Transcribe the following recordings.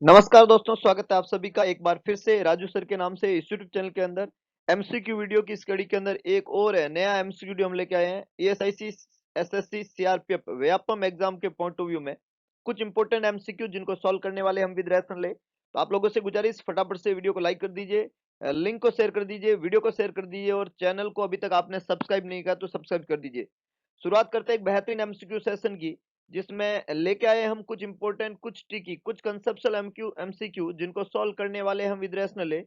नमस्कार दोस्तों, स्वागत है आप सभी का एक बार फिर से राजू सर के नाम से इस यूट्यूब चैनल के अंदर एमसीक्यू वीडियो की इस कड़ी के अंदर एक और नया एमसीक्यू वीडियो हम लेके आए हैं। ASIC, SSC, CRPF Vyapam exam के पॉइंट ऑफ व्यू में कुछ इंपॉर्टेंट एमसीक्यू जिनको सॉल्व करने वाले हम विद रेफरेंस ले। तो आप लोगों से गुजारिश, फटाफट से वीडियो को लाइक कर दीजिए, लिंक को शेयर कर दीजिए, वीडियो को शेयर कर दीजिए और चैनल को अभी तक आपने सब्सक्राइब नहीं किया तो सब्सक्राइब कर दीजिए। शुरुआत करते हैं एक बेहतरीन एमसीक्यू सेशन की, जिसमें लेके आए हम कुछ इंपॉर्टेंट, कुछ ट्रिकी, कुछ कंसेप्चुअल एमसीक्यू जिनको सॉल्व करने वाले हम विद रैशनल है।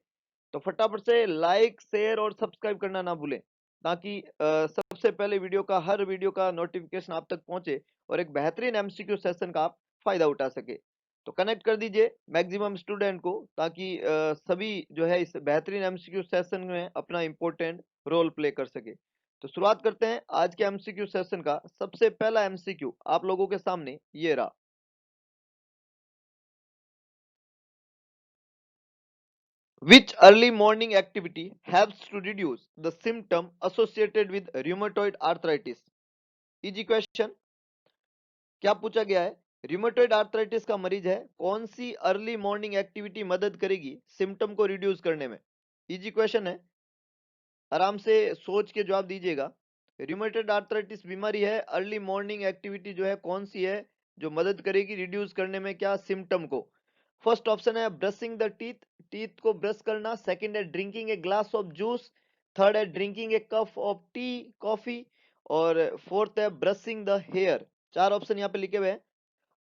तो फटाफट से लाइक, शेयर और सब्सक्राइब करना ना भूलें, ताकि सबसे पहले हर वीडियो का नोटिफिकेशन आप तक पहुंचे और एक बेहतरीन एमसीक्यू सेशन का आप फायदा उठा सके। तो कनेक्ट कर दीजिए मैक्सिमम स्टूडेंट को, ताकि सभी जो है इस बेहतरीन एमसीक्यू सेशन में अपना इंपॉर्टेंट रोल प्ले कर सके। तो शुरुआत करते हैं आज के एमसीक्यू सेशन का। सबसे पहला एमसीक्यू आप लोगों के सामने ये रहा। Which early morning activity helps to reduce the symptom associated with rheumatoid arthritis? Easy question. क्या पूछा गया है? रियोमेटॉइड आर्थराइटिस का मरीज है, कौन सी अर्ली मॉर्निंग एक्टिविटी मदद करेगी सिम्टम को रिड्यूस करने में? इजी क्वेश्चन है, आराम से सोच के जवाब दीजिएगा। रियोमेटॉइड आर्थराइटिस बीमारी है, अर्ली मॉर्निंग एक्टिविटी जो है कौन सी है जो मदद करेगी रिड्यूस करने में क्या सिम्टम को? फर्स्ट ऑप्शन है ब्रशिंग द टीथ, टीथ को ब्रश करना। सेकंड है drinking a glass of juice. Third है drinking a cup of tea, coffee. और फोर्थ है ब्रशिंग द हेयर। चार ऑप्शन यहाँ पे लिखे हुए हैं।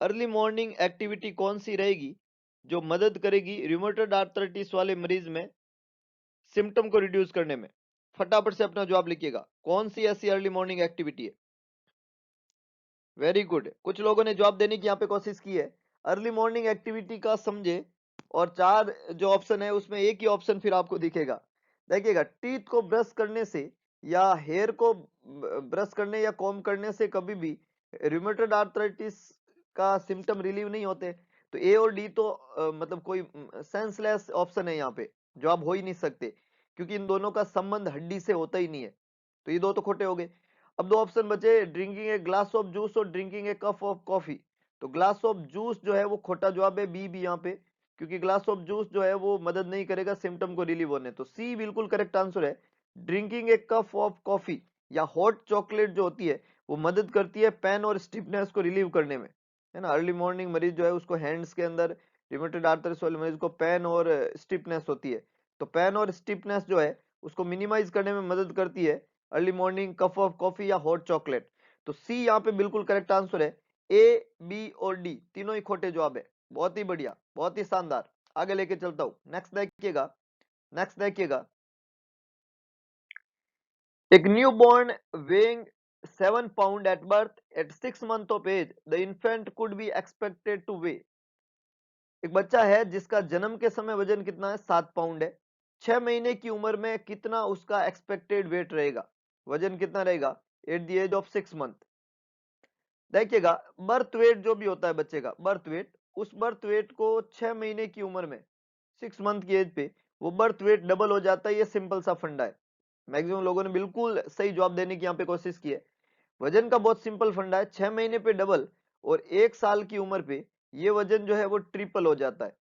अर्ली मॉर्निंग एक्टिविटी कौन सी रहेगी जो मदद करेगी रियोमेटॉइड आर्थराइटिस वाले मरीज में सिम्टम को रिड्यूस करने में? फटाफट से अपना जवाब लिखिएगा, कौन सी ऐसी अर्ली मॉर्निंग एक्टिविटी है? वेरी गुड, कुछ लोगों ने जवाब देने की यहाँ पे कोशिश की है। अर्ली मॉर्निंग एक्टिविटी का समझे, और चार जो ऑप्शन है उसमें एक ही ऑप्शन फिर आपको दिखेगा। देखिएगा, टीथ को ब्रश करने से या हेयर को ब्रश करने या कॉम्ब करने से कभी भी रूमेटॉइड आर्थराइटिस का सिम्टम रिलीव नहीं होते। तो ए और डी तो मतलब कोई सेंसलेस ऑप्शन है यहाँ पे, जवाब हो ही नहीं सकते, क्योंकि इन दोनों का संबंध हड्डी से होता ही नहीं है। तो ये दो तो खोटे हो गए। अब दो ऑप्शन बचे, drinking a glass of juice और drinking a cup of coffee. तो ग्लास ऑफ जूस जो है वो खोटा जवाब है, बी भी यहाँ पे, क्योंकि ग्लास ऑफ जूस जो है वो मदद नहीं करेगा सिम्टम को रिलीव होने। तो सी बिल्कुल करेक्ट आंसर है। Drinking a cup of coffee या हॉट चॉकलेट जो होती है वो मदद करती है पेन और स्टिफनेस को रिलीव करने में, है ना। अर्ली मॉर्निंग मरीज जो है उसको हैंड्स के अंदर, रिमेटेड आर्थराइटिस वाले मरीज को पेन और स्टिफनेस होती है। तो पेन और स्टिफनेस जो है उसको मिनिमाइज करने में मदद करती है early morning cup of coffee या हॉट चॉकलेट। तो सी यहाँ पे बिल्कुल करेक्ट आंसर है। ए, बी और डी तीनों ही खोटे जवाब है। बहुत ही बढ़िया, बहुत ही शानदार। आगे लेके चलता हूं, नेक्स्ट देखिएगा। नेक्स्ट देखिएगा, एक new born weighing 7 pound at birth at 6 months of age, the infant could be expected to weigh। एक बच्चा है जिसका जन्म के समय वजन कितना है? 7 पाउंड है। 6 महीने की उम्र में कितना उसका एक्सपेक्टेड वेट रहेगा, वजन कितना रहेगा at the age of 6 month? देखिएगा, बर्थ वेट जो भी होता है बच्चे का बर्थ वेट, उस बर्थ वेट को 6 महीने की उम्र में, 6 मंथ की एज पे वो बर्थ वेट डबल हो जाता है। ये सिंपल सा फंडा है। मैक्सिमम लोगों ने बिल्कुल सही जवाब देने की यहाँ पे कोशिश की है। वजन का बहुत सिंपल फंडा है, 6 महीने पे डबल और 1 साल की उम्र पे ये वजन जो है वो ट्रिपल हो जाता है।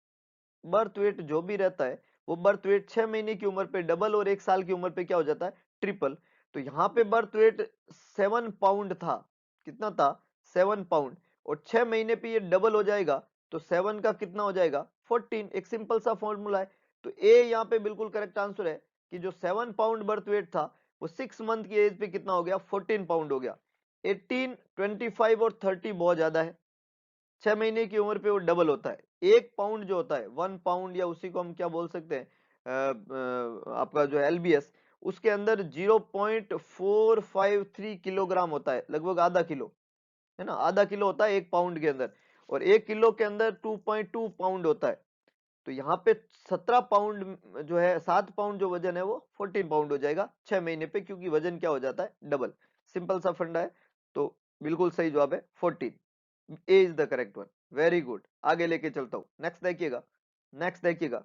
बर्थ वेट जो भी रहता है वो बर्थ वेट 6 महीने की उम्र पे डबल और 1 साल की उम्र पे क्या हो जाता है? ट्रिपल। तो यहाँ पे बर्थ वेट 7 पाउंड था। कितना था? 7 पाउंड। और 6 महीने पे ये डबल हो जाएगा, तो 7 का कितना हो जाएगा? 14। एक सिंपल सा फॉर्मूला है। तो ए यहाँ पे बिल्कुल करेक्ट आंसर है कि जो 7 पाउंड बर्थ वेट था वो 6 मंथ की एज पे कितना हो गया? 14 पाउंड हो गया। 18, 25 और 30 बहुत ज्यादा है। 6 महीने की उम्र पे वो डबल होता है। 1 पाउंड जो होता है, 1 पाउंड, या उसी को हम क्या बोल सकते हैं, आपका जो एलबीएस, उसके अंदर 0.453 किलोग्राम होता है, लगभग आधा किलो, है ना। आधा किलो होता है 1 पाउंड के अंदर, और 1 किलो के अंदर 2.2 पाउंड होता है। तो यहाँ पे 17 पाउंड जो है, 7 पाउंड जो वजन है वो 14 पाउंड हो जाएगा 6 महीने पे, क्योंकि वजन क्या हो जाता है? डबल। सिंपल सा फंडा है। तो बिल्कुल सही जवाब है 14। A is the correct one. Very good, आगे लेके चलता हूं, नेक्स्ट देखिएगा। नेक्स्ट देखिएगा,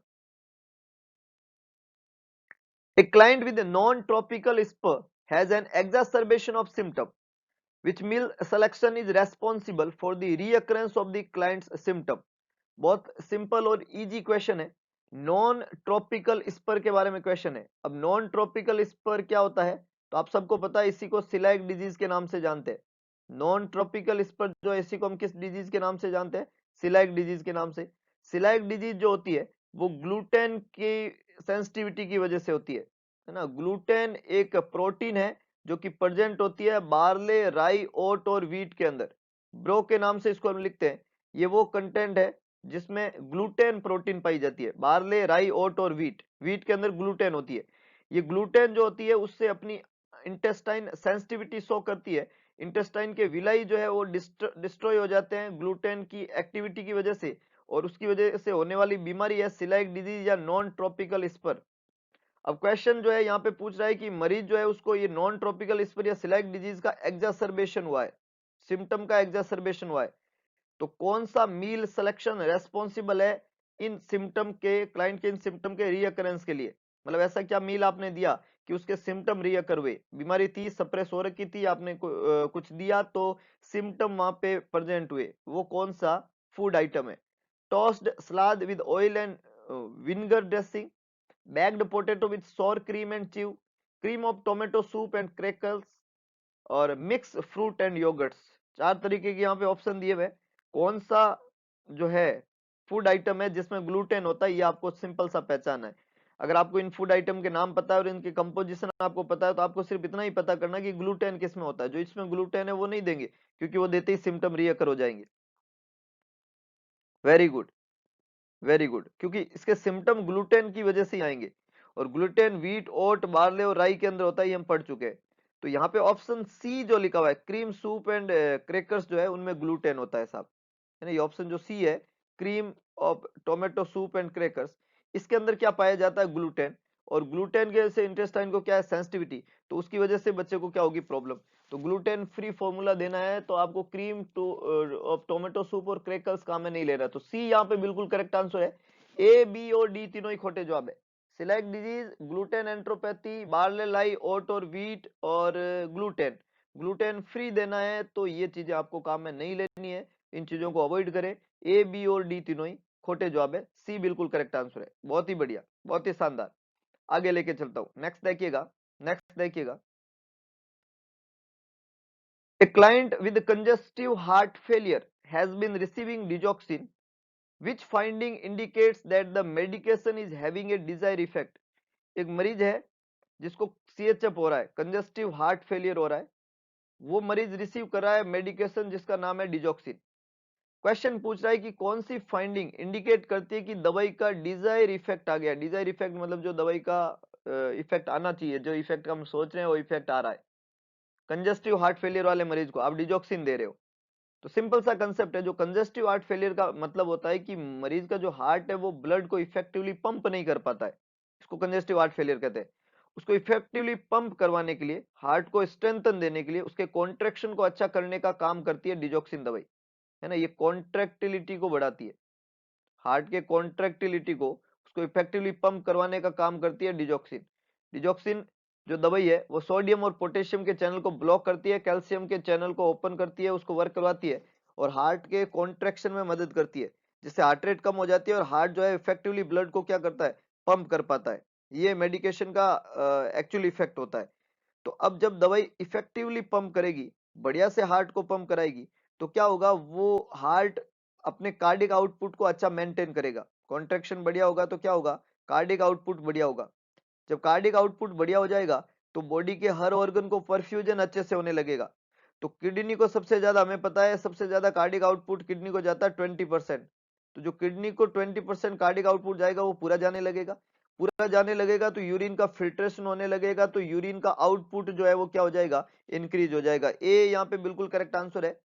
a client with a non-tropical spur has an exacerbation of symptom, which meal selection is responsible for the reoccurrence of the client's symptom? बहुत simple और easy question है। Non tropical spur के बारे में question है। अब non tropical spur क्या होता है, तो आप सबको पता है, इसी को सिलाइक डिजीज के नाम से जानते हैं। नॉन ट्रॉपिकल स्पर जो है, इसी को हम किस डिजीज के नाम से जानते हैं, सिलाइक डिजीज के नाम से। सिलाइक डिजीज जो होती है वो ग्लूटेन की सेंसिटिविटी की वजह से होती है ना। ग्लूटेन एक प्रोटीन है जो कि प्रेजेंट होती है बार्ले, राई, ओट और व्हीट के अंदर। ब्रो के नाम से इसको हम लिखते हैं। ये वो कंटेंट है जिसमें ग्लूटेन प्रोटीन पाई जाती है। बार्ले, राई, ओट और व्हीट, व्हीट के अंदर ग्लूटेन होती है। ये ग्लूटेन जो होती है उससे अपनी इंटेस्टाइन सेंसिटिविटी शो करती है। इंटेस्टाइन के विलाई जो है वो डिस्ट्रॉय हो जाते हैं ग्लूटेन की एक्टिविटी की वजह से, और उसकी वजह से होने वाली बीमारी है सिलाइक डिजीज या नॉन ट्रॉपिकल स्पर। अब क्वेश्चन जो है यहाँ पे पूछ रहा है कि मरीज जो है उसको ये नॉन ट्रॉपिकल स्पर या सिलाइक डिजीज का एग्जासर्बेशन हुआ है, सिम्टम का एग्जासर्बेशन हुआ है। तो कौन सा मील सिलेक्शन रेस्पॉन्सिबल है इन सिम्टम के, क्लाइंट के इन सिम्टम के रीअकरेंस के लिए। मतलब ऐसा क्या मील आपने दिया कि उसके सिम्टम रीअकर हुए, बीमारी थी, सप्रेस हो रखी थी, आपने कुछ दिया तो सिम्टम वहां पे प्रेजेंट हुए, वो कौन सा फूड आइटम है। Tossed salad with oil and vinegar dressing, baked potato with sour cream and chew, cream of tomato soup and crackers, और मिक्स फ्रूट एंड योगर्ट्स। चार तरीके के यहाँ पे ऑप्शन दिए हुए। कौन सा जो है फूड आइटम है जिसमें ग्लूटेन होता है, ये आपको सिंपल सा पहचाना है। अगर आपको इन फूड आइटम के नाम पता है और इनके कंपोजिशन आपको पता है, तो आपको सिर्फ इतना ही पता करना कि ग्लूटेन किस में होता है। जो इसमें ग्लूटेन है वो नहीं देंगे, क्योंकि वो देते ही सिम्टम रियकर हो जाएंगे। वेरी गुड, वेरी गुड, क्योंकि इसके सिम्टम ग्लूटेन की वजह से ही आएंगे। और ग्लूटेन व्हीट, ओट, बार्ले और राई के अंदर होता है, ये हम पढ़ चुके हैं। तो यहाँ पे ऑप्शन सी जो लिखा हुआ है, क्रीम सूप एंड क्रैकर्स, जो है उनमें ग्लूटेन होता है साहब, है ना। ये ऑप्शन जो सी है, cream of tomato soup and crackers, इसके अंदर क्या पाया जाता है, ग्लूटेन। और ग्लूटेन के से इंटेस्टाइन को क्या है, सेंसिटिविटी, तो उसकी वजह से बच्चे को क्या होगी, प्रॉब्लम। तो ग्लूटेन फ्री फॉर्मूला देना है तो आपको क्रीम ऑफ टोमेटो सूप और क्रैकर्स काम में नहीं ले रहा, तो सी यहाँ पे बिल्कुल करेक्ट आंसर है। ए, बी और डी तीनों ही खोटे जवाब है। सिलेक्ट डिजीज, ग्लूटेन एंट्रोपैथी, बार्ले, ओट और व्हीट और ग्लूटेन, ग्लूटेन फ्री देना है, तो ये चीजें आपको काम में नहीं लेनी है, इन चीजों को अवॉइड करें। ए, बी और डी तीनों ही खोटे जवाब है, सी बिल्कुल करेक्ट आंसर है। बहुत ही बढ़िया, बहुत ही शानदार। आगे लेके चलता हूं, नेक्स्ट देखिएगा, नेक्स्ट देखिएगा। A client with congestive heart failure has been receiving digoxin, which finding indicates that the medication is having a desired effect। एक मरीज है जिसको CHF हो रहा है, कंजस्टिव हार्ट फेलियर हो रहा है, वो मरीज रिसीव कर रहा है मेडिकेशन जिसका नाम है डिजॉक्सिन। क्वेश्चन पूछ रहा है कि कौन सी फाइंडिंग इंडिकेट करती है कि दवाई का डिजायर इफेक्ट आ गया। डिजायर इफेक्ट मतलब जो दवाई का इफेक्ट आना चाहिए, जो इफेक्ट हम सोच रहे हैं वो इफेक्ट आ रहा है। कंजस्टिव हार्ट फेलियर वाले मरीज को आप डिजॉक्सिन दे रहे हो, तो सिंपल सा कंसेप्ट है। जो कंजस्टिव हार्ट फेलियर का मतलब होता है कि मरीज का जो हार्ट है वो ब्लड को इफेक्टिवली पंप नहीं कर पाता है, इसको कंजस्टिव हार्ट फेलियर कहते हैं। उसको इफेक्टिवली पंप करवाने के लिए, हार्ट को स्ट्रेंथन देने के लिए, उसके कॉन्ट्रैक्शन को अच्छा करने का काम करती है डिजॉक्सिन दवाई, है ना। ये कॉन्ट्रैक्टिलिटी को बढ़ाती है, हार्ट के कॉन्ट्रैक्टिलिटी को, उसको इफेक्टिवली पंप करवाने का काम करती है डिजॉक्सिन। डिजॉक्सिन जो दवाई है वो सोडियम और पोटेशियम के चैनल को ब्लॉक करती है, कैल्शियम के चैनल को ओपन करती है, उसको वर्क करवाती है, और हार्ट के कॉन्ट्रैक्शन में मदद करती है, जिससे हार्ट रेट कम हो जाती है और हार्ट जो है इफेक्टिवली ब्लड को क्या करता है, पंप कर पाता है। ये मेडिकेशन का एक्चुअल इफेक्ट होता है। तो अब जब दवाई इफेक्टिवली पंप करेगी, बढ़िया से हार्ट को पंप कराएगी, तो क्या होगा, वो हार्ट अपने कार्डिक आउटपुट को अच्छा मेंटेन करेगा। कॉन्ट्रैक्शन बढ़िया होगा तो क्या होगा, कार्डिक आउटपुट बढ़िया होगा। जब कार्डिक आउटपुट बढ़िया हो जाएगा तो बॉडी के हर ऑर्गन को परफ्यूजन अच्छे से होने लगेगा। तो किडनी को सबसे ज्यादा, हमें पता है सबसे ज्यादा कार्डिक आउटपुट किडनी को जाता है 20%। तो जो किडनी को 20% कार्डिक आउटपुट जाएगा वो पूरा जाने लगेगा, पूरा जाने लगेगा तो यूरिन का फिल्ट्रेशन होने लगेगा, तो यूरिन का आउटपुट जो है वो क्या हो जाएगा, इंक्रीज हो जाएगा। ए यहाँ पे बिल्कुल करेक्ट आंसर है।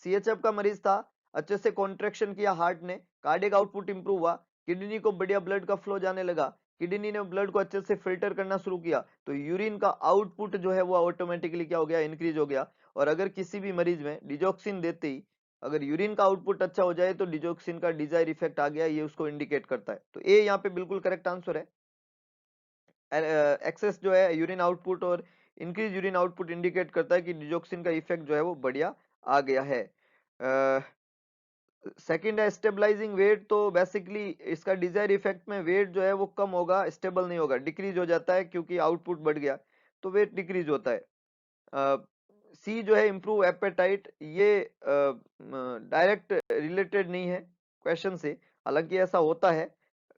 CHF का मरीज था, अच्छे से कॉन्ट्रेक्शन किया हार्ट ने, कार्डिक आउटपुट इंप्रूव हुआ, किडनी को बढ़िया ब्लड का फ्लो जाने लगा, किडनी ने ब्लड को अच्छे से फिल्टर करना शुरू किया, तो यूरिन का आउटपुट जो है वो ऑटोमेटिकली क्या हो गया, इंक्रीज हो गया। और अगर किसी भी मरीज में डिजॉक्सिन देते ही अगर यूरिन का आउटपुट अच्छा हो जाए तो डिजॉक्सिन का डिजायर इफेक्ट आ गया, ये उसको इंडिकेट करता है। तो ए यहाँ पे बिल्कुल करेक्ट आंसर है। एक्सेस जो है यूरिन आउटपुट और इंक्रीज यूरिन आउटपुट इंडिकेट करता है कि डिजॉक्सिन का इफेक्ट जो है वो बढ़िया आ गया है। सेकंड है स्टेबलाइजिंग वेट, तो बेसिकली इसका डिजायर इफेक्ट में वेट जो है वो कम होगा, स्टेबल नहीं होगा, डिक्रीज हो जाता है क्योंकि आउटपुट बढ़ गया तो वेट डिक्रीज होता है। सी जो है इम्प्रूव एपेटाइट, ये डायरेक्ट रिलेटेड नहीं है क्वेश्चन से, हालांकि ऐसा होता है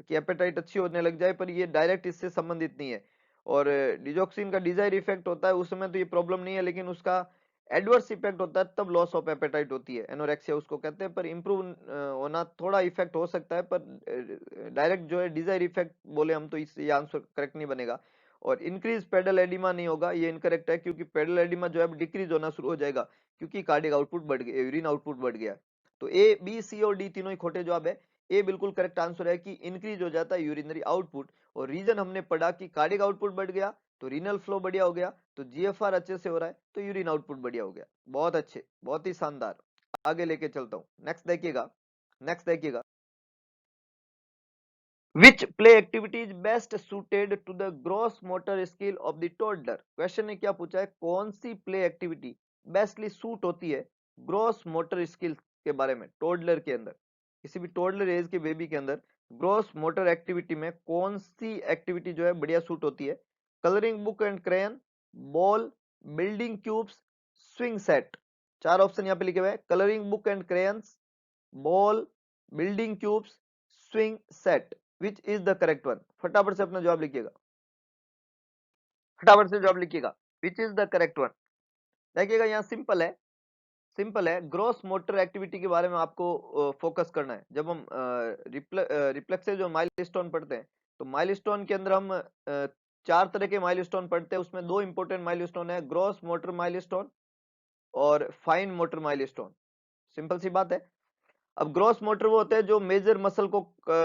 कि एपेटाइट अच्छी होने लग जाए पर ये डायरेक्ट इससे संबंधित नहीं है। और डिजॉक्सिन का डिजायर इफेक्ट होता है उस समय तो ये प्रॉब्लम नहीं है, लेकिन उसका एडवर्स इफेक्ट होता है तब लॉस ऑफ एपेटाइट होती है, एनोरेक्सिया उसको कहते हैं। पर इंप्रूव होना थोड़ा इफेक्ट हो सकता है, पर डायरेक्ट जो है डिजायर इफेक्ट बोले हम तो इससे ये आंसर करेक्ट नहीं बनेगा। और इंक्रीज पेडल एडिमा नहीं होगा, ये इनकरेक्ट है, क्योंकि पेडल एडिमा जो है डिक्रीज होना शुरू हो जाएगा क्योंकि कार्डियक आउटपुट बढ़ गया, यूरिन आउटपुट बढ़ गया। तो ए बी सी और डी तीनों ही खोटे जवाब है। ए बिल्कुल करेक्ट आंसर है कि इंक्रीज हो जाता है यूरिनरी आउटपुट, और रीजन हमने पढ़ा कि कार्डियक आउटपुट बढ़ गया तो रीनल फ्लो बढ़िया हो गया, तो जीएफआर अच्छे से हो रहा है तो यूरिन आउटपुट बढ़िया हो गया। बहुत अच्छे, बहुत ही शानदार। आगे लेके चलता हूं, नेक्स्ट देखिएगा, नेक्स्ट देखिएगा। Which play activity is best suited to the gross motor skill of the toddler? Question ने क्या पूछा है, कौन सी प्ले एक्टिविटी बेस्टली सूट होती है ग्रॉस मोटर स्किल के बारे में, टोडलर के अंदर, किसी भी टोडलर एज के बेबी के अंदर ग्रॉस मोटर एक्टिविटी में कौन सी एक्टिविटी जो है बढ़िया सूट होती है? Colouring book and crayon, ball, building cubes, swing set. चार ऑप्शन यहाँ पे लिखे हुए हैं, colouring book and crayons, ball, building cubes, swing set. Which is the correct one? फटाफट से अपना जवाब लिखिएगा, फटाफट से जवाब लिखिएगा, which is the correct one. देखिएगा यहाँ सिंपल है, सिंपल है, ग्रॉस मोटर एक्टिविटी के बारे में आपको फोकस करना है। जब हम रिफ्लेक्सेज और माइलस्टोन पढ़ते हैं तो माइलस्टोन के अंदर हम चार तरह के माइलस्टोन पढ़ते हैं, उसमें दो इंपॉर्टेंट माइलस्टोन है, ग्रॉस मोटर माइलस्टोन और फाइन मोटर माइलस्टोन। सिंपल सी बात है। अब ग्रॉस मोटर वो होते हैं जो मेजर मसल को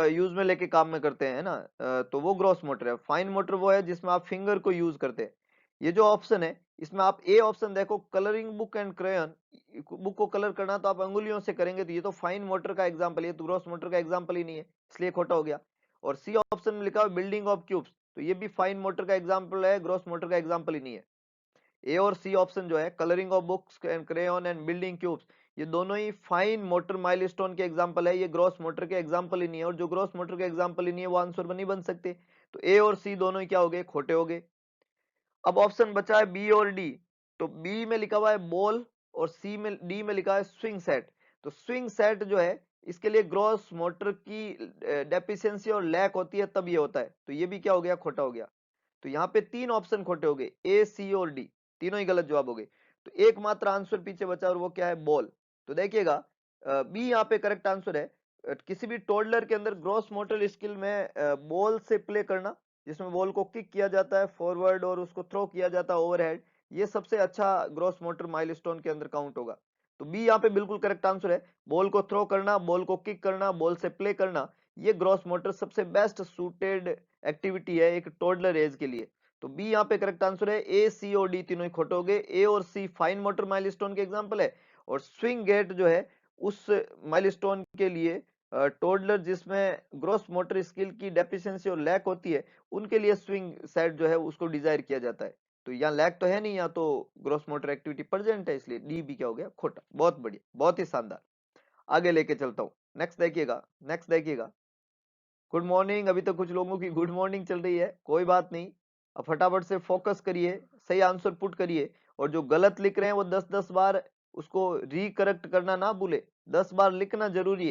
यूज में लेके काम में करते हैं, है ना, तो वो ग्रॉस मोटर है। फाइन मोटर वो है जिसमें आप फिंगर को यूज करते हैं। ये जो ऑप्शन है इसमें आप ए ऑप्शन देखो, colouring book and crayon, book को कलर करना तो आप अंगुलियों से करेंगे, तो ये तो फाइन मोटर का एग्जांपल, ये तो ग्रॉस मोटर का एग्जांपल ही नहीं है, इसलिए खोटा हो गया। और सी ऑप्शन में लिखा है बिल्डिंग ऑफ क्यूब्स, तो ये भी फाइन मोटर का एग्जांपल है, ग्रॉस मोटर का एग्जांपल ही नहीं है। ए और सी ऑप्शन जो है, colouring of books and crayon and building cubes, ये दोनों ही फाइन मोटर माइलस्टोन के एग्जांपल है, ये ग्रॉस मोटर के एग्जांपल ही नहीं है, और जो ग्रॉस मोटर के एग्जांपल ही नहीं है वो आंसर नहीं बन सकते। तो ए और सी दोनों ही क्या हो गए, खोटे हो गए। अब ऑप्शन बचा है बी और डी, तो बी में लिखा हुआ है बॉल और सी में, डी में लिखा है स्विंग सेट। तो स्विंग सेट जो है इसके लिए ग्रॉस मोटर की डेफिशिएंसी और लैक होती है तब ये होता है, तो ये भी क्या हो गया, खोटा हो गया। तो यहाँ पे तीन ऑप्शन खोटे हो गए, ए सी और डी, तीनों ही गलत जवाब हो गए। तो एकमात्र आंसर पीछे बचा और वो क्या है, बॉल। तो देखिएगा बी यहाँ पे करेक्ट आंसर है। किसी भी टोडलर के अंदर ग्रॉस मोटर स्किल में बॉल से प्ले करना, जिसमें बॉल को किक किया जाता है फॉरवर्ड और उसको थ्रो किया जाता है ओवरहेड, ये सबसे अच्छा ग्रॉस मोटर माइलस्टोन के अंदर काउंट होगा। तो बी यहाँ पे बिल्कुल करेक्ट आंसर है, बॉल को थ्रो करना, बॉल को किक करना, बॉल से प्ले करना, ये ग्रॉस मोटर सबसे बेस्ट सूटेड एक्टिविटी है एक टोडलर एज के लिए। तो बी यहाँ पे करेक्ट आंसर है। ए सी और डी तीनों ही खोटे हो गए, ए और सी फाइन मोटर माइलस्टोन के एग्जांपल है, और स्विंग गेट जो है उस माइलस्टोन के लिए टोडलर जिसमें ग्रॉस मोटर स्किल की डेफिशिएंसी और लैक होती है उनके लिए स्विंग सेट जो है उसको डिजायर किया जाता है। तो यहाँ लैक तो है नहीं, यहाँ तो ग्रॉस मोटर एक्टिविटी प्रेजेंट है, इसलिए डी भी क्या हो गया, खोटा। बहुत बढ़िया, बहुत ही शानदार। आगे लेके चलता हूँ, नेक्स्ट देखिएगा, नेक्स्ट देखिएगा। गुड मॉर्निंग, अभी तो कुछ लोगों की गुड मॉर्निंग चल रही है, कोई बात नहीं। अब फटाफट से फोकस करिए, सही आंसर पुट करिए, और जो गलत लिख रहे हैं वो 10-10 बार उसको रिकरेक्ट करना ना भूले, 10 बार लिखना जरूरी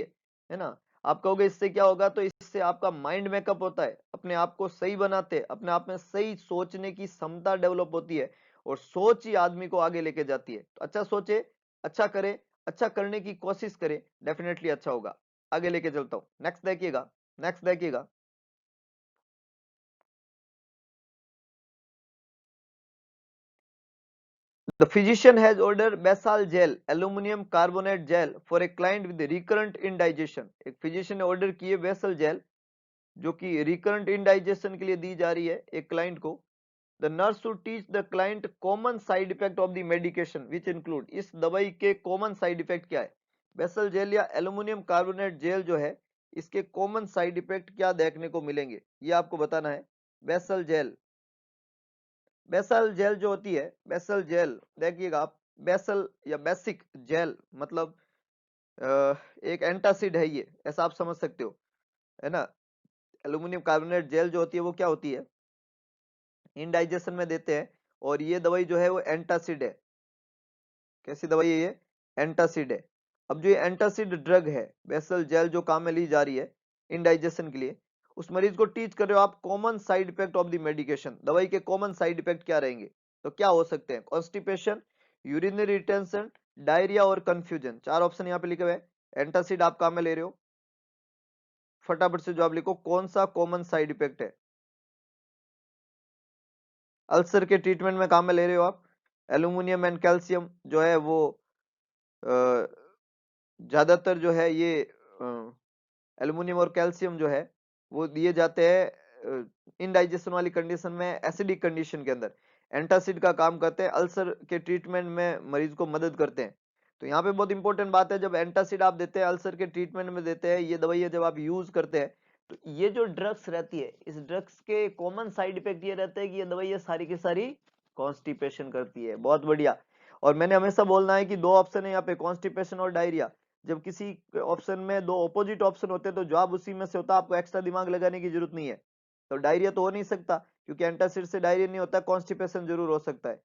है ना। आप कहोगे इससे क्या होगा, तो इससे आपका माइंड मेकअप होता है, अपने आप को सही बनाते हैं, अपने आप में सही सोचने की क्षमता डेवलप होती है, और सोच ही आदमी को आगे लेके जाती है। तो अच्छा सोचे, अच्छा करे, अच्छा करने की कोशिश करे, डेफिनेटली अच्छा होगा। आगे लेके चलता हूँ, नेक्स्ट देखिएगा, नेक्स्ट देखिएगा। The physician has ordered basal gel, aluminum carbonate gel for a client with recurrent indigestion. एक physician ने order की है basal gel जो कि recurrent indigestion के लिए दी जा रही है एक client को। The nurse should teach the client common side effect of the medication which include, इस दवाई के common side effect क्या है? basal gel या aluminum carbonate gel जो है इसके common side effect क्या देखने को मिलेंगे, ये आपको बताना है। basal gel, बेसल जेल जो होती है, बेसल जेल देखिएगा आप, बेसल या बेसिक जेल मतलब एक एंटासिड है ये, ऐसा आप समझ सकते हो, है ना। एल्यूमिनियम कार्बोनेट जेल जो होती है वो क्या होती है, इंडाइजेशन में देते हैं, और ये दवाई जो है वो एंटासिड है। कैसी दवाई है ये, एंटासिड है। अब जो ये एंटासिड ड्रग है, बेसल जेल जो काम में ली जा रही है इंडाइजेशन के लिए, उस मरीज को टीच कर रहे हो आप common side effect of the medication, दवाई के कॉमन साइड इफेक्ट क्या रहेंगे, तो क्या हो सकते हैं, कॉन्स्टिपेशन, यूरिनरी रिटेंशन, डायरिया और कंफ्यूजन। चार ऑप्शन यहाँ पे लिखे हुए हैं। एंटासिड आप काम में ले रहे हो, फटाफट से जवाब लिखो, कौन सा कॉमन साइड इफेक्ट है। अल्सर के ट्रीटमेंट में काम में ले रहे हो आप, एल्यूमिनियम एंड कैल्शियम जो है वो ज्यादातर जो है ये एल्यूमिनियम और कैल्शियम जो है वो दिए जाते हैं इनडाइजेशन वाली कंडीशन में, एसिडिक कंडीशन के अंदर। एंटासिड का काम करते हैं, अल्सर के ट्रीटमेंट में मरीज को मदद करते हैं। तो यहाँ पे बहुत इंपॉर्टेंट बात है, जब एंटासिड आप देते हैं अल्सर के ट्रीटमेंट में देते हैं, ये दवाई जब आप यूज करते हैं, तो ये जो ड्रग्स रहती है, इस ड्रग्स के कॉमन साइड इफेक्ट ये रहता है कि ये दवाई सारी की सारी कॉन्स्टिपेशन करती है। बहुत बढ़िया। और मैंने हमेशा बोलना है कि दो ऑप्शन है यहाँ पे, कॉन्स्टिपेशन और डायरिया। जब किसी ऑप्शन में दो ऑपोजिट ऑप्शन होते हैं तो जवाब उसी में से होता है, आपको एक्स्ट्रा दिमाग लगाने की जरूरत नहीं है। तो डायरिया तो हो नहीं सकता, क्योंकि एंटासिड से डायरिया नहीं होता, कॉन्स्टिपेशन जरूर हो सकता है।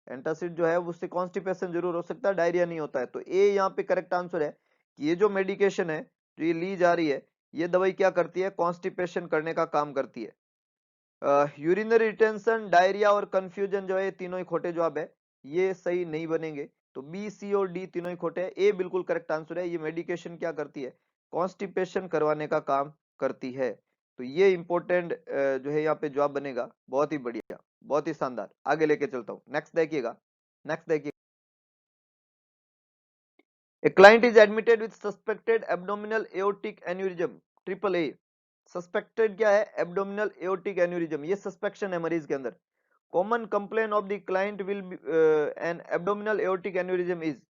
एंटासिड जो है उससे कॉन्स्टिपेशन जरूर हो सकता है, डायरिया नहीं होता है। तो ए यहाँ पे करेक्ट आंसर है कि ये जो मेडिकेशन है जो ये ली जा रही है, ये दवाई क्या करती है, कॉन्स्टिपेशन करने का काम करती है। यूरिनरी रिटेंशन, डायरिया और कंफ्यूजन जो है, तीनों ही खोटे जवाब है, ये सही नहीं बनेंगे। तो बी, सी और डी तीनों ही खोटे हैं, ए बिल्कुल करेक्ट आंसर है। ये मेडिकेशन क्या करती है, कॉन्स्टिपेशन करवाने का काम करती है। तो ये इंपॉर्टेंट जो है यहाँ पे जवाब बनेगा। बहुत ही बढ़िया, बहुत ही शानदार। आगे लेके चलता हूँ, नेक्स्ट देखिएगा, नेक्स्ट देखिए। A client is admitted with suspected abdominal aortic aneurysm, triple A. Suspected क्या है, एब्डोमिनल एओर्टिक एन्यूरिज्म, ये सस्पेक्शन है मरीज के अंदर। Common complain of the client will be an abdominal aortic aneurysm is,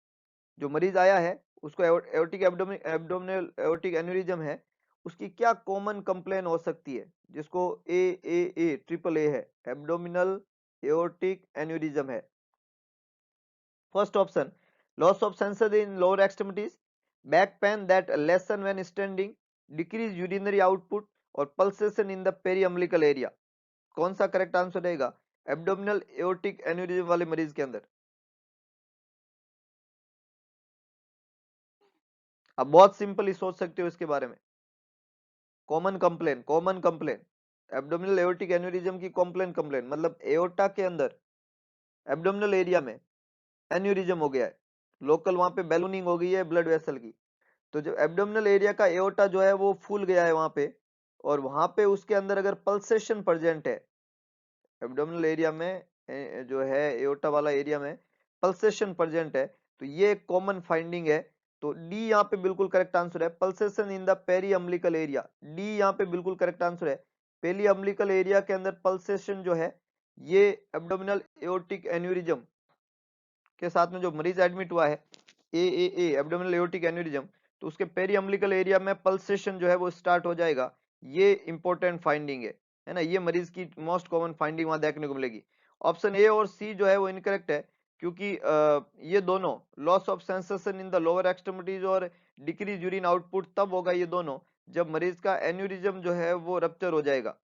जो मरीज आया है उसको एओर्टिक एब्डोमिनल एओर्टिक एन्यूरिज्म है, उसकी क्या कॉमन कंप्लेन हो सकती है, जिसको ए ट्रिपल ए है, एब्डोमिनल एओर्टिक एन्यूरिज्म है। First option, loss of sensor in lower extremities, back pain that lesson when standing, decrease urinary output और पल्सेशन इन द पेरिअम्बिलिकल एरिया। कौन सा करेक्ट आंसर रहेगा एब्डोमिनल एओर्टिक एन्यूरिज्म वाले मरीज के अंदर। आप बहुत सिंपली सोच सकते हो इसके बारे में। Common complain, common complain, abdominal aortic aneurysm की कंप्लेन मतलब एओर्टा के अंदर एब्डोमिनल एरिया में एन्यूरिज्म हो गया है, लोकल वहां पे बैलूनिंग हो गई है ब्लड वेसल की। तो जो एब्डोमिनल एरिया का एओर्टा जो है वो फूल गया है वहां पे, और वहां पे उसके अंदर अगर पल्सेशन प्रेजेंट है, एब्डोमिनल एरिया में जो है एओर्टा वाला एरिया में पल्सेशन प्रेजेंट है, तो ये एक कॉमन फाइंडिंग है। तो डी यहाँ पे बिल्कुल करेक्ट आंसर है, pulsation in the peri umbilical area, D यहाँ पे बिल्कुल करेक्ट आंसर है। पेरी अम्बिलिकल एरिया के अंदर पल्सेशन जो है, ये एब्डोमिनल एओर्टिक एन्यूरिज्म के साथ में जो मरीज एडमिट हुआ है, ए एब्डोमिनल एओर्टिक एन्यूरिज्म, तो उसके पेरी अम्बिलिकल एरिया में पल्सेशन जो है वो स्टार्ट हो जाएगा। ये इंपॉर्टेंट फाइंडिंग है ना, ये मरीज की मोस्ट कॉमन फाइंडिंग वहां देखने को मिलेगी। ऑप्शन ए और सी जो है वो इनकरेक्ट है, क्योंकि ये दोनों loss of sensation in the lower extremities और डिक्रीज यूरिन आउटपुट तब होगा ये दोनों, जब मरीज का एन्यूरिज्म जो है वो रप्चर हो जाएगा।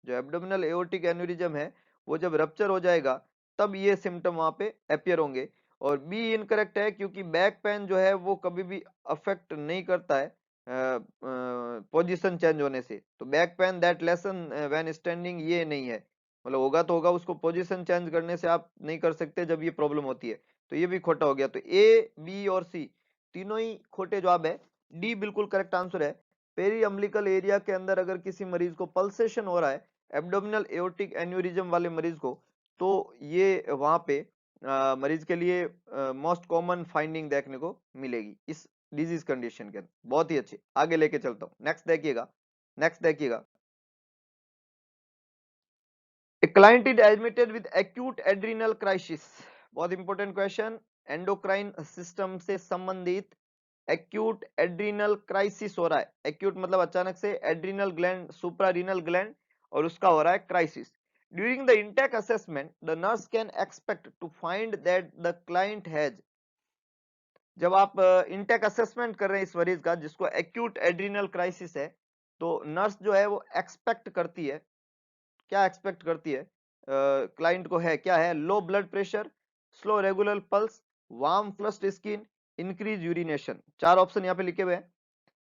जो एब्डोमिनल एओर्टिक एन्यूरिज्म है वो जब रप्चर हो जाएगा तब ये सिम्टम वहां पे अपियर होंगे। और बी इनकरेक्ट है, क्योंकि बैक पेन जो है वो कभी भी अफेक्ट नहीं करता है पोजीशन चेंज होने से। तो back pain that lesson when standing ये नहीं है, मतलब होगा तो होगा, उसको पोजीशन चेंज करने से आप नहीं कर सकते जब ये प्रॉब्लम होती है। तो ये भी खोटा हो गया। तो ए, बी और सी तीनों ही खोटे जवाब है, डी बिल्कुल करेक्ट आंसर है। पेरी अम्बिलिकल एरिया के अंदर अगर किसी मरीज को पल्सेशन हो रहा है, एब्डोमिनल एओर्टिक एन्यूरिज्म वाले मरीज को, तो ये वहां पे मरीज के लिए मोस्ट कॉमन फाइंडिंग देखने को मिलेगी इस डिजीज कंडीशन के अंदर। बहुत ही अच्छे, आगे लेके चलता हूं, नेक्स्ट देखिएगा, नेक्स्ट देखिएगा। A client is admitted with acute adrenal crisis, बहुत इंपॉर्टेंट क्वेश्चन। एंडोक्राइन सिस्टम से संबंधित एक्यूट एड्रिनल क्राइसिस हो रहा है, एक्यूट मतलब अचानक से, एड्रिनल ग्लैंड सुप्रारीनल ग्लैंड, और उसका हो रहा है crisis. During the intake assessment the nurse can expect to find that the client has, जब आप इनटेक असेसमेंट कर रहे हैं इस मरीज का जिसको एक्यूट एड्रिनल क्राइसिस है, तो नर्स जो है वो एक्सपेक्ट करती है, क्या एक्सपेक्ट करती है क्लाइंट को, है क्या है, low blood pressure, slow regular pulse, warm flushed skin, increase urination. चार ऑप्शन यहाँ पे लिखे हुए हैं।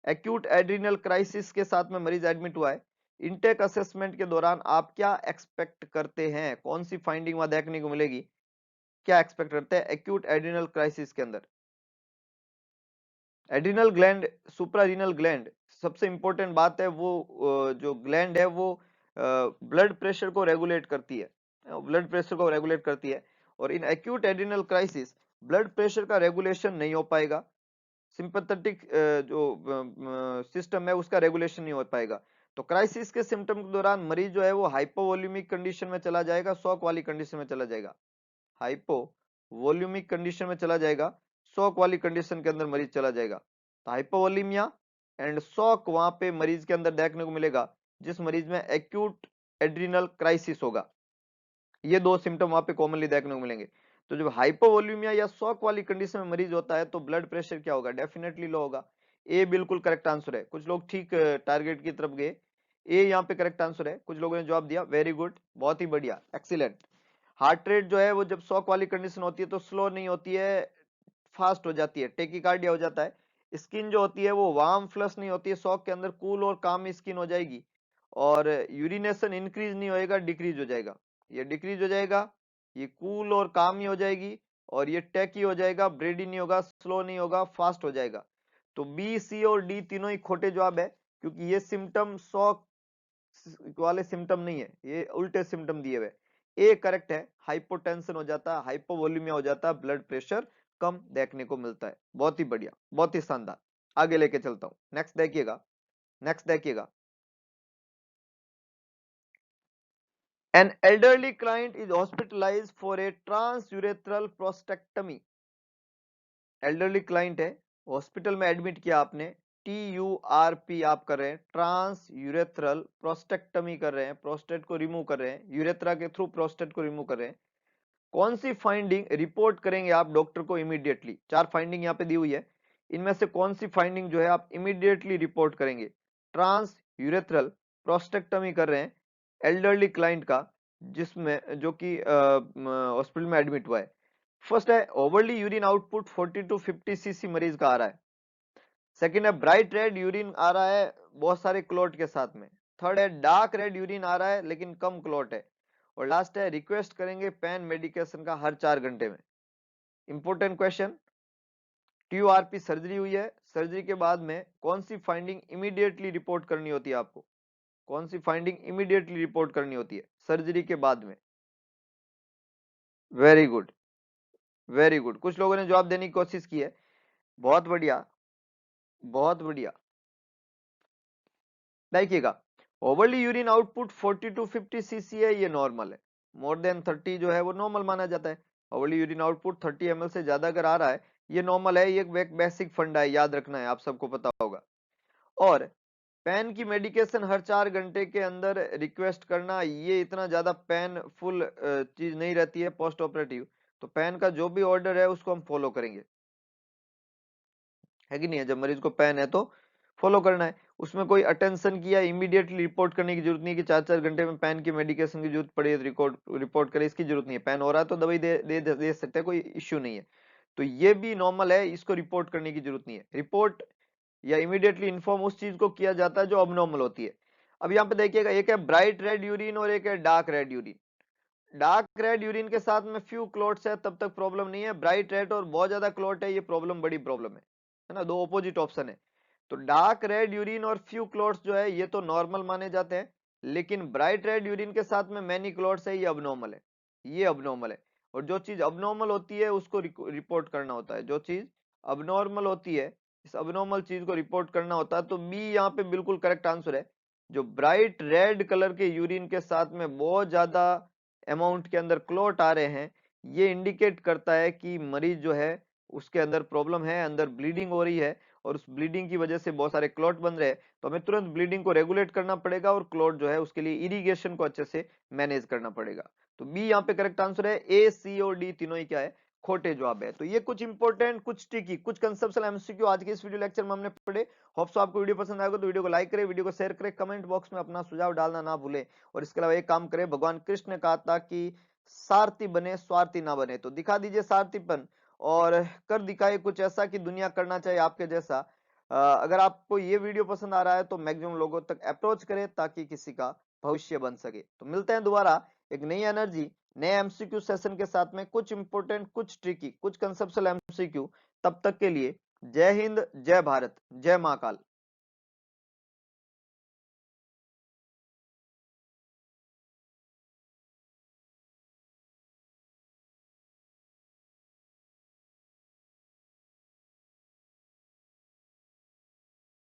एक्यूट एड्रिनल क्राइसिस के साथ में मरीज एडमिट हुआ है, इनटेक असेसमेंट के दौरान आप क्या एक्सपेक्ट करते हैं, कौन सी फाइंडिंग वहां देखने को मिलेगी, क्या एक्सपेक्ट करते हैं एक्यूट एड्रिनल क्राइसिस के अंदर। एड्रिनल ग्लैंड, सुप्रारीनल ग्लैंड, सबसे इंपॉर्टेंट बात है वो जो ग्लैंड है वो ब्लड प्रेशर को रेगुलेट करती है, ब्लड प्रेशर को रेगुलेट करती है। और in acute adrenal crisis blood pressure का रेगुलेशन नहीं हो पाएगा, सिंपैथेटिक जो सिस्टम है उसका रेगुलेशन नहीं हो पाएगा। तो क्राइसिस के सिम्टम के दौरान मरीज जो है वो हाइपोवोल्यूमिक कंडीशन में चला जाएगा, शॉक वाली कंडीशन में चला जाएगा, हाइपोवोल्यूमिक कंडीशन में चला जाएगा, शॉक वाली कंडीशन के अंदर मरीज चला जाएगा। तो हाइपोवोलीमिया एंड शॉक वहां पे मरीज के अंदर देखने को मिलेगा जिस मरीज में एक्यूट एड्रिनल क्राइसिस होगा। ये दो सिम्टम वहां पे कॉमनली देखने को मिलेंगे। तो जब हाइपोवोल्यूमिया या शॉक वाली कंडीशन में मरीज होता है तो ब्लड प्रेशर क्या होगा, डेफिनेटली लो होगा। ए बिल्कुल करेक्ट आंसर है, कुछ लोग ठीक टारगेट की तरफ गए, ए यहाँ पे करेक्ट आंसर है, कुछ लोगों ने जवाब दिया, वेरी गुड, बहुत ही बढ़िया, एक्सीलेंट। हार्ट रेट जो है वो जब शॉक वाली कंडीशन होती है तो स्लो नहीं होती है, फास्ट हो जाती है, टेकिकार्डिया हो जाता है। स्किन जो होती है वो वार्म फ्लश नहीं होती है, शॉक के अंदर कूल और काम स्किन हो जाएगी। और यूरिनेशन इंक्रीज नहीं होएगा, डिक्रीज हो जाएगा, ये डिक्रीज हो जाएगा, ये कूल और काम ही हो जाएगी, और ये टेकी हो जाएगा, ब्रेडी नहीं होगा, स्लो नहीं होगा, फास्ट हो जाएगा। तो बी, सी और डी तीनों ही खोटे जवाब है, क्योंकि ये सिम्टम शॉक वाले सिम्टम नहीं है, ये उल्टे सिम्टम दिए हुए। ए करेक्ट है, हाइपोटेंशन हो जाता है, हाइपोवोल्यूमिया हो जाता है, ब्लड प्रेशर कम देखने को मिलता है। बहुत ही बढ़िया, बहुत ही शानदार। आगे लेके चलता हूं, नेक्स्ट देखिएगा, नेक्स्ट देखिएगा। An elderly client is hospitalised for a transurethral prostatectomy. Elderly client है, हॉस्पिटल में एडमिट किया आपने, TURP आप कर रहे हैं, ट्रांस यूरेथ्रल प्रोस्टेक्टमी कर रहे हैं, प्रोस्टेट को रिमूव कर रहे हैं, यूरेथ्रा के थ्रू प्रोस्टेट को रिमूव कर रहे हैं। कौन सी फाइंडिंग रिपोर्ट करेंगे आप डॉक्टर को इमीडिएटली, चार फाइंडिंग यहाँ पे दी हुई है, इनमें से कौन सी फाइंडिंग जो है आप इमीडिएटली रिपोर्ट करेंगे। ट्रांस यूरेथ्रल प्रोस्टेक्टमी कर रहे हैं एल्डरली क्लाइंट का, जिसमें जो कि हॉस्पिटल में एडमिट हुआ है। फर्स्ट है overly urine output 40 to 50 CC मरीज का आ रहा है। सेकंड है ब्राइट रेड यूरिन आ रहा है बहुत सारे क्लॉट के साथ में। थर्ड है डार्क रेड यूरिन आ रहा है लेकिन कम क्लॉट है। और लास्ट है रिक्वेस्ट करेंगे पैन मेडिकेशन का हर 4 घंटे में। इंपॉर्टेंट क्वेश्चन, TURP सर्जरी हुई है, सर्जरी के बाद में कौन सी फाइंडिंग इमीडिएटली रिपोर्ट करनी होती है आपको, कौन सी फाइंडिंग इमीडिएटली रिपोर्ट करनी होती है सर्जरी के बाद में। वेरी गुड, वेरी गुड, कुछ लोगों ने जवाब देने की कोशिश की है, बहुत बढ़िया, बहुत बढ़िया। देखिएगा, overly urine output 40 to 50 CC है, ये नॉर्मल है। मोर देन 30 जो है वो नॉर्मल माना जाता है। ओवरली यूरिन आउटपुट 30 ml से ज्यादा अगर आ रहा है, ये नॉर्मल है, ये एक बेसिक फंडा है, याद रखना है, आप सबको पता होगा। और पेन की मेडिकेशन हर 4 घंटे के अंदर रिक्वेस्ट करना, ये इतना ज्यादा पेन फुल चीज नहीं रहती है पोस्ट ऑपरेटिव। तो पेन का जो भी ऑर्डर है उसको हम फॉलो करेंगे, है कि नहीं है, जब मरीज को पेन है तो फॉलो करना है। उसमें कोई अटेंशन की या इमीडिएटली रिपोर्ट करने की जरूरत नहीं कि 4 4 घंटे में पेन की मेडिकेशन की जरूरत पड़े रिपोर्ट करे, इसकी जरूरत नहीं है। पेन हो रहा है तो दवाई दे सकते हैं, कोई इश्यू नहीं है। तो ये भी नॉर्मल है, इसको रिपोर्ट करने की जरूरत नहीं है। रिपोर्ट या इमीडिएटली इन्फॉर्म उस चीज को किया जाता है जो अबनॉर्मल होती है। अब यहाँ पे देखिएगा, एक है ब्राइट रेड यूरिन और एक है dark red urine. Dark red urine के साथ में फ्यू क्लॉट्स है तब तक प्रॉब्लम नहीं है, ब्राइट रेड और बहुत ज्यादा क्लॉट है, ये प्रॉब्लम, बड़ी प्रॉब्लम है ना, दो ऑपोजिट ऑप्शन है। तो डार्क रेड यूरिन और फ्यू क्लॉट्स जो है ये तो नॉर्मल माने जाते हैं, लेकिन ब्राइट रेड यूरिन के साथ में मैनी क्लॉट्स है, ये अबनॉर्मल है, ये अबनॉर्मल है। और जो चीज अबनॉर्मल होती है उसको रिपोर्ट करना होता है, जो चीज अबनॉर्मल होती है इस अबनॉर्मल चीज को रिपोर्ट करना होता है। तो बी यहाँ पे बिल्कुल करेक्ट आंसर है। जो ब्राइट रेड कलर के यूरिन के साथ में बहुत ज्यादा अमाउंट के अंदर क्लॉट आ रहे हैं, ये इंडिकेट करता है कि मरीज जो है उसके अंदर प्रॉब्लम है, अंदर ब्लीडिंग हो रही है, और उस ब्लीडिंग की वजह से बहुत सारे क्लॉट बन रहे हैं। तो हमें तुरंत ब्लीडिंग को रेगुलेट करना पड़ेगा, और क्लॉट जो है उसके लिए इरिगेशन को अच्छे से मैनेज करना पड़ेगा। तो बी यहाँ पे करेक्ट आंसर है, ए, सी और डी तीनों ही क्या है, खोटे जवाब है। तो ये कुछ इंपॉर्टेंट, कुछ ट्रिकी, कुछ कंसेप्चुअल एमसीक्यू आज के इस वीडियो लेक्चर में हमने पढ़े। होप सो आपको वीडियो पसंद आएगा तो वीडियो को लाइक करें, वीडियो को शेयर करें, कमेंट बॉक्स में अपना सुझाव डालना ना भूलें। और इसके अलावा एक काम करें, भगवान कृष्ण ने कहा था कि सारथी बने, स्वार्थी ना बने। तो दिखा दीजिए सारथीपन और कर दिखाए कुछ ऐसा कि दुनिया करना चाहिए आपके जैसा। अगर आपको ये वीडियो पसंद आ रहा है तो मैक्सिमम लोगों तक अप्रोच करें ताकि किसी का भविष्य बन सके। तो मिलते हैं दोबारा एक नई एनर्जी, नए एमसीक्यू सेशन के साथ में, कुछ इंपोर्टेंट, कुछ ट्रिकी, कुछ कंसेप्चुअल एमसीक्यू। तब तक के लिए जय हिंद, जय भारत, जय महाकाल।